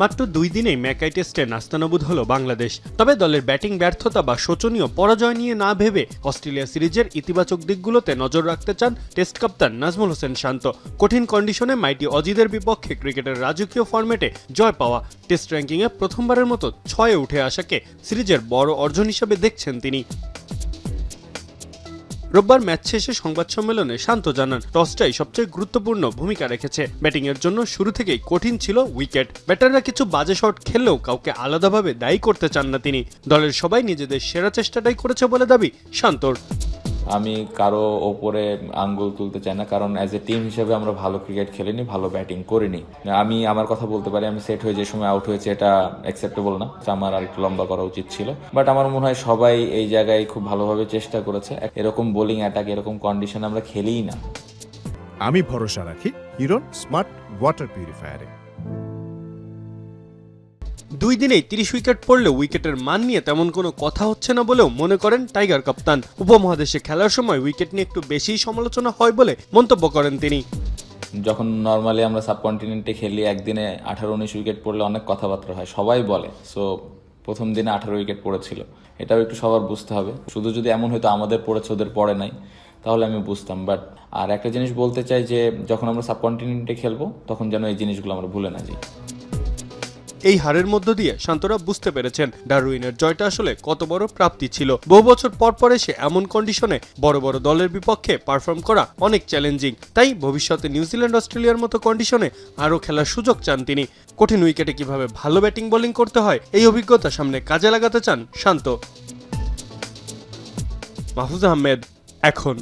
মাত্র 2 দিনেই ম্যাকাই টেস্টে নাস্তানাবুদ হলো বাংলাদেশ। তবে দলের ব্যাটিং ব্যর্থতা বা শোচনীয় পরাজয় নিয়ে না ভেবে অস্ট্রেলিয়া সিরিজের ইতিবাচক দিকগুলোতে নজর রাখতে চান টেস্ট কাপ্তান নাজমুল হোসেন শান্ত। কঠিন কন্ডিশনে মাইটি অজিদের বিপক্ষে ক্রিকেটের রাজকীয় ফরম্যাটে জয় পাওয়া, টেস্ট র্যাঙ্কিংয়ে প্রথমবারের মতো 6-এ উঠে আসাকে সিরিজের বড় অর্জন হিসেবে দেখছেন তিনি। রোববার ম্যাচ শেষে সংবাদ সম্মেলনে শান্ত জানান, টসটাই সবচেয়ে গুরুত্বপূর্ণ ভূমিকা রেখেছে। ব্যাটিংয়ের জন্য শুরু থেকেই কঠিন ছিল উইকেট। ব্যাটাররা কিছু বাজে শট খেললেও কাউকে আলাদাভাবে দায়ী করতে চান না তিনি। দলের সবাই নিজেদের সেরা চেষ্টাটাই করেছে বলে দাবি শান্তর। আমি কারো ওপরে আঙ্গুল তুলতে চাই না, কারণ অ্যাজ এ টিম হিসেবে আমরা ভালো ক্রিকেট খেলিনি, ভালো ব্যাটিং করিনি। আমি আমার কথা বলতে পারি, আমি সেট হয়ে যে সময় আউট হয়েছে এটা অ্যাকসেপ্টেবল না, আমার আর একটু লম্বা করা উচিত ছিল। বাট আমার মনে হয় সবাই এই জায়গায় খুব ভালোভাবে চেষ্টা করেছে। এরকম বোলিং অ্যাটাক, এরকম কন্ডিশন আমরা খেলিই না। আমি ভরসা রাখি হিরন স্মার্ট ওয়াটার পিউরিফায়ারে। 2 দিনেই 30 উইকেট পড়লে উইকেটের মান নিয়ে তেমন কোনো কথা হচ্ছে না বলেও মনে করেন টাইগার কাপ্তান। উপমহাদেশে খেলার সময় উইকেট নিয়ে একটু বেশিই সমালোচনা হয় বলে মন্তব্য করেন তিনি। যখন নর্মালি আমরা সাবকন্টিনেন্টে খেলি, একদিনে 18-19 উইকেট পড়লে অনেক কথাবার্তা হয়, সবাই বলে। সো প্রথম দিনে 18 উইকেট পড়েছিল, এটাও একটু সবার বুঝতে হবে। শুধু যদি এমন হয়তো আমাদের পড়েছে ওদের পড়ে নাই তাহলে আমি বুঝতাম। বাট আর একটা জিনিস বলতে চাই যে যখন আমরা সাবকন্টিনেন্টে খেলবো তখন যেন এই জিনিসগুলো আমরা ভুলে না যাই। এই হারের মধ্য দিয়ে শান্তরা বুঝতে পেরেছেন ডারউইনের জয়টা আসলে কত বড় প্রাপ্তি ছিল। বহু বছর পর এসে এমন কন্ডিশনে বড় বড় দলের বিপক্ষে পারফর্ম করা অনেক চ্যালেঞ্জিং। তাই ভবিষ্যতে নিউজিল্যান্ড অস্ট্রেলিয়ার মতো কন্ডিশনে আরও খেলার সুযোগ চান তিনি। কঠিন উইকেটে কিভাবে ভালো ব্যাটিং বোলিং করতে হয় এই অভিজ্ঞতা সামনে কাজে লাগাতে চান শান্ত। মাহফুজ আহমেদ, এখন।